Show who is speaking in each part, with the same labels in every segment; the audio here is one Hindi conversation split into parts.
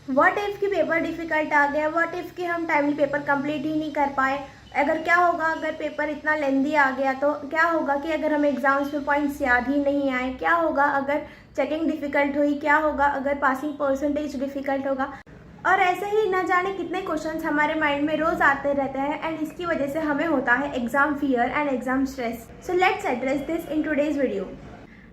Speaker 1: व्हाट इफ़ कि पेपर डिफ़िकल्ट आ गया, व्हाट इफ़ कि हम टाइमली पेपर कंप्लीट ही नहीं कर पाए। अगर क्या होगा अगर पेपर इतना लेंदी आ गया, तो क्या होगा कि अगर हमें एग्ज़ाम्स में पॉइंट्स याद ही नहीं आए, क्या होगा अगर चेकिंग डिफ़िकल्ट हुई, क्या होगा अगर पासिंग परसेंटेज डिफ़िकल्ट होगा। और ऐसे ही न जाने कितने क्वेश्चंस हमारे माइंड में रोज़ आते रहते हैं एंड इसकी वजह से हमें होता है exam fear and exam stress. So let's address this in today's video.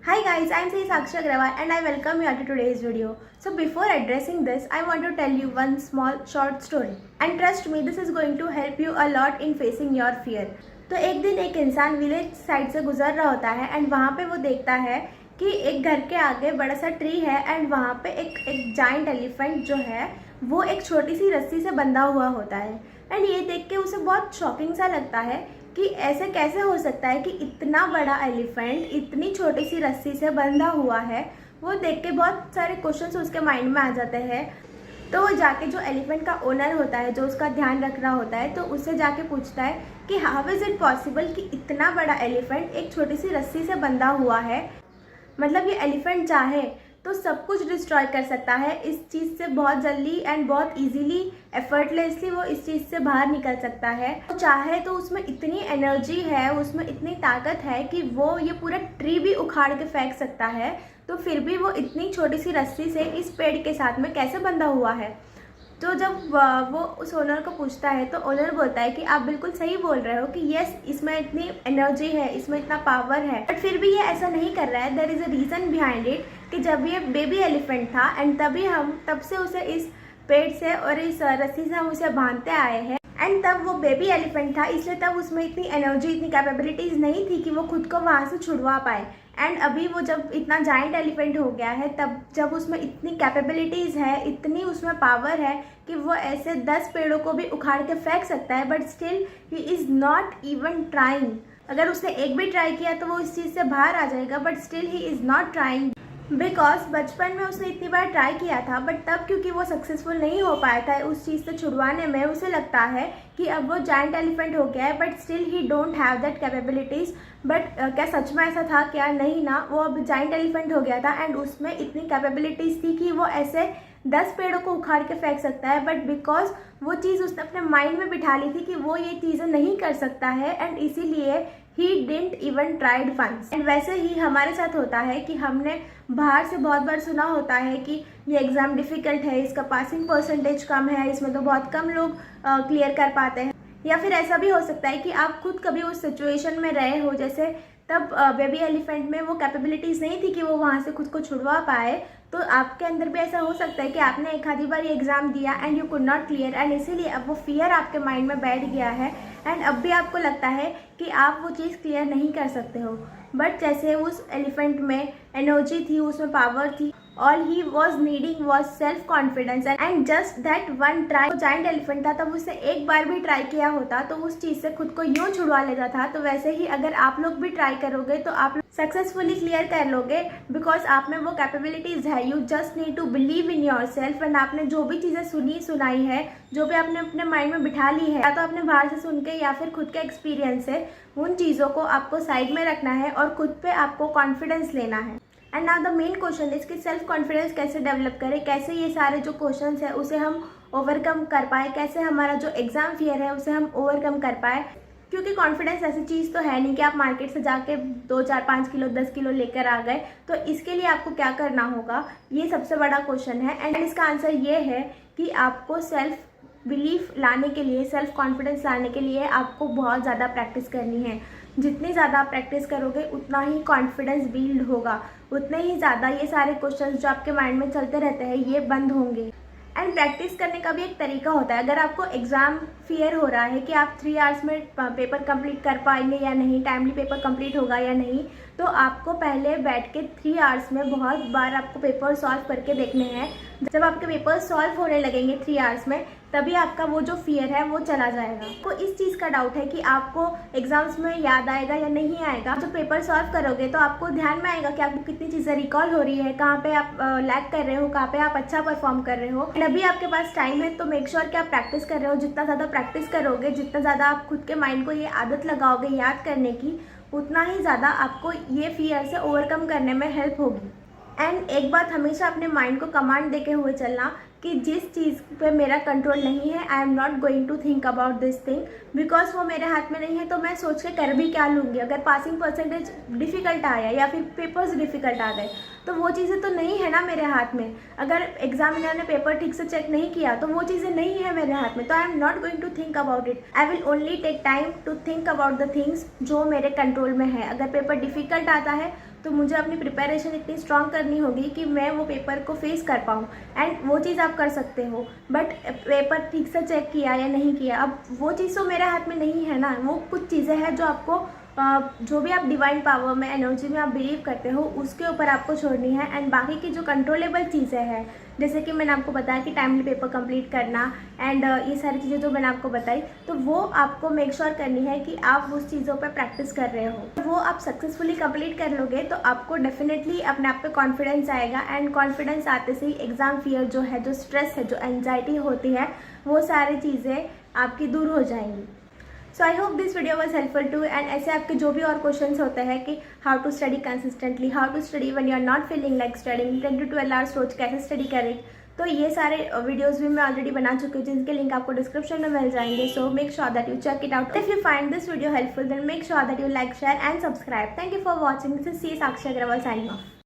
Speaker 1: Hi guys, I am Sri Sakshi Agrawal and I welcome you to today's video. So before addressing this, I want to tell you one small short story. And trust me, this is going to help you a lot in facing your fear. तो एक दिन एक इंसान विलेज साइड से गुजर रहा होता है एंड वहाँ पे वो देखता है कि एक घर के आगे बड़ा सा ट्री है एंड वहाँ पे एक जाइंट एलिफेंट जो है वो एक छोटी सी रस्सी से बंधा हुआ होता है। एंड ये देख के उसे बहुत शॉकिंग सा लगता है कि ऐसे कैसे हो सकता है कि इतना बड़ा एलिफेंट इतनी छोटी सी रस्सी से बंधा हुआ है। वो देख के बहुत सारे क्वेश्चंस उसके माइंड में आ जाते हैं। तो वो जाके जो एलिफेंट का ओनर होता है, जो उसका ध्यान रख रहा होता है, तो उससे जाके पूछता है कि हाउ इज़ इट पॉसिबल कि इतना बड़ा एलिफेंट एक छोटी सी रस्सी से बंधा हुआ है। मतलब ये एलिफेंट चाहे तो सब कुछ डिस्ट्रॉय कर सकता है इस चीज़ से बहुत जल्दी एंड बहुत इजीली, एफर्टलेसली वो इस चीज़ से बाहर निकल सकता है। तो चाहे तो उसमें इतनी एनर्जी है, उसमें इतनी ताकत है कि वो ये पूरा ट्री भी उखाड़ के फेंक सकता है। तो फिर भी वो इतनी छोटी सी रस्सी से इस पेड़ के साथ में कैसे बंधा हुआ है। तो जब वो उस ओनर को पूछता है तो ओनर बोलता है कि आप बिल्कुल सही बोल रहे हो कि यस, इसमें इतनी एनर्जी है, इसमें इतना पावर है, बट फिर भी ये ऐसा नहीं कर रहा है। There is a reason behind it कि जब ये बेबी एलिफेंट था एंड तब से उसे इस पेड़ से और इस रस्सी से हम उसे बांधते आए हैं एंड तब वो बेबी एलिफेंट था, इसलिए तब उसमें इतनी एनर्जी, इतनी कैपेबिलिटीज़ नहीं थी कि वो खुद को वहाँ से छुड़वा पाए। एंड अभी वो जब इतना जाइंट एलिफेंट हो गया है, तब जब उसमें इतनी कैपेबिलिटीज़ है, इतनी उसमें पावर है कि वो ऐसे 10 पेड़ों को भी उखाड़ के फेंक सकता है, but still he is not even trying. अगर उसने एक भी ट्राई किया तो वो इस चीज़ से बाहर आ जाएगा, but still he is not trying. Because बचपन में उसने इतनी बार ट्राई किया था, बट तब क्योंकि वो सक्सेसफुल नहीं हो पाया था उस चीज़ से छुड़वाने में, उसे लगता है कि अब वो जाइंट एलिफेंट हो गया है, but still he don't have that capabilities. But क्या सच में ऐसा था? क्या नहीं ना, वो अब जाइंट एलिफेंट हो गया था एंड उसमें इतनी कैपेबिलिटीज़ थी कि वो ऐसे 10 पेड़ों को उखाड़ के फेंक सकता है। बट बिकॉज वो चीज़ उसने अपने माइंड में बिठा ली थी कि वो ये चीज़ें नहीं कर सकता है एंड इसीलिए he didn't even tried once. And वैसे ही हमारे साथ होता है कि हमने बाहर से बहुत बार सुना होता है कि ये एग्ज़ाम डिफ़िकल्ट है, इसका पासिंग परसेंटेज कम है, इसमें तो बहुत कम लोग क्लियर कर पाते हैं। या फिर ऐसा भी हो सकता है कि आप खुद कभी उस सिचुएशन में रहे हो, जैसे तब बेबी एलिफेंट में वो कैपेबिलिटीज़ नहीं थी कि वो वहाँ से खुद को छुड़वा पाए। तो आपके अंदर भी ऐसा हो सकता है कि आपने एक आधी बार ये एग्ज़ाम दिया and you could not clear and इसीलिए अब वो फियर आपके माइंड में बैठ गया है एंड अब भी आपको लगता है कि आप वो चीज़ क्लियर नहीं कर सकते हो। बट जैसे उस एलिफेंट में एनर्जी थी, उसमें पावर थी, all he was needing was self confidence and just that one try. वो जाइंट एलिफेंट था, तब उसने एक बार भी ट्राई किया होता तो उस चीज़ से खुद को यूँ छुड़वा लेता था। तो वैसे ही अगर आप लोग भी ट्राई करोगे तो आप सक्सेसफुली क्लियर कर लोगे, बिकॉज आप में वो कैपेबिलिटीज़ है। You just need to believe in your self and आपने जो भी चीज़ें सुनाई है, जो भी आपने अपने माइंड में बिठा ली है, या तो आपने बाहर से सुन के या फिर खुद के एक्सपीरियंस से, उन चीज़ों को आपको साइड में रखना है और खुद पे आपको कॉन्फिडेंस लेना है। And now the main question is कि सेल्फ कॉन्फिडेंस कैसे डेवलप करें, कैसे ये सारे जो क्वेश्चंस है उसे हम ओवरकम कर पाए, कैसे हमारा जो एग्ज़ाम फियर है उसे हम ओवरकम कर पाए। क्योंकि कॉन्फिडेंस ऐसी चीज़ तो है नहीं कि आप मार्केट से जाके 2, 4, 5 किलो 10 किलो लेकर आ गए। तो इसके लिए आपको क्या करना होगा, ये सबसे बड़ा क्वेश्चन है। एंड इसका आंसर ये है कि आपको सेल्फ बिलीफ लाने के लिए, सेल्फ कॉन्फिडेंस लाने के लिए आपको बहुत ज़्यादा प्रैक्टिस करनी है। जितनी ज़्यादा आप प्रैक्टिस करोगे उतना ही कॉन्फिडेंस बिल्ड होगा, उतने ही ज़्यादा ये सारे क्वेश्चंस जो आपके माइंड में चलते रहते हैं ये बंद होंगे। एंड प्रैक्टिस करने का भी एक तरीका होता है। अगर आपको एग्ज़ाम फियर हो रहा है कि आप 3 आवर्स में पेपर कंप्लीट कर पाएंगे या नहीं, टाइमली पेपर कंप्लीट होगा या नहीं, तो आपको पहले बैठ के 3 आवर्स में बहुत बार आपको पेपर सॉल्व करके देखने हैं। जब आपके पेपर सॉल्व होने लगेंगे 3 आवर्स में, तभी आपका वो जो फियर है वो चला जाएगा। आपको इस चीज़ का डाउट है कि आपको एग्जाम्स में याद आएगा या नहीं आएगा। जब पेपर सॉल्व करोगे तो आपको ध्यान में आएगा कि आपको कितनी चीज़ें रिकॉल हो रही है, कहाँ पे आप लैग कर रहे हो, कहाँ पे आप अच्छा परफॉर्म कर रहे हो। अभी आपके पास टाइम है तो मेक श्योर कि आप प्रैक्टिस कर रहे हो। जितना ज़्यादा प्रैक्टिस करोगे, जितना ज़्यादा आप खुद के माइंड को ये आदत लगाओगे याद करने की, उतना ही ज़्यादा आपको ये फियर से ओवरकम करने में हेल्प होगी। एंड एक बात हमेशा अपने माइंड को कमांड देके हुए चलना कि जिस चीज़ पे मेरा कंट्रोल नहीं है, I am not going to think about this thing, because वो मेरे हाथ में नहीं है। तो मैं सोच के कर भी क्या लूँगी? अगर पासिंग परसेंटेज डिफ़िकल्ट आया या फिर पेपर्स डिफ़िकल्ट आ गए तो वो चीज़ें तो नहीं है ना मेरे हाथ में। अगर एग्जामिनर ने पेपर ठीक से चेक नहीं किया तो वो चीज़ें नहीं है मेरे हाथ में। तो I am not going to think about it, I will only take time to think about the things जो मेरे कंट्रोल में है। अगर पेपर डिफ़िकल्ट आता है तो मुझे अपनी प्रिपरेशन इतनी स्ट्रांग करनी होगी कि मैं वो पेपर को फेस कर पाऊँ, एंड वो चीज़ आप कर सकते हो। बट पेपर ठीक से चेक किया या नहीं किया, अब वो चीज़ तो मेरे हाथ में नहीं है ना। वो कुछ चीज़ें हैं जो आपको जो भी आप डिवाइन पावर में, एनर्जी में आप बिलीव करते हो, उसके ऊपर आपको छोड़नी है। एंड बाकी की जो कंट्रोलेबल चीज़ें हैं, जैसे कि मैंने आपको बताया कि टाइमली पेपर कंप्लीट करना एंड ये सारी चीज़ें जो मैंने आपको बताई, तो वो आपको मेक श्योर करनी है कि आप उस चीज़ों पे प्रैक्टिस कर रहे हो। वो आप सक्सेसफुली कंप्लीट कर लोगे तो आपको डेफिनेटली अपने आप पे कॉन्फिडेंस आएगा, एंड कॉन्फिडेंस आते से ही एग्ज़ाम फियर जो है, जो स्ट्रेस है, जो एंजाइटी होती है, वो सारी चीज़ें आपकी दूर हो जाएंगी। So I hope this video was helpful too. And ऐसे आपके जो भी और क्वेश्चंस होते हैं कि how to study consistently, how to study when you are not feeling like studying, 10 to 12 hours रोज कैसे स्टडी करें, तो ये सारे वीडियोस भी मैं ऑलरेडी बना चुकी हूँ, जिनके लिंक आपको डिस्क्रिप्शन में मिल जाएंगे। So make sure that you check it out. If you find this video helpful then make sure that you like, share and subscribe. Thank you for watching. This is C Sakshi Agarwal signing of.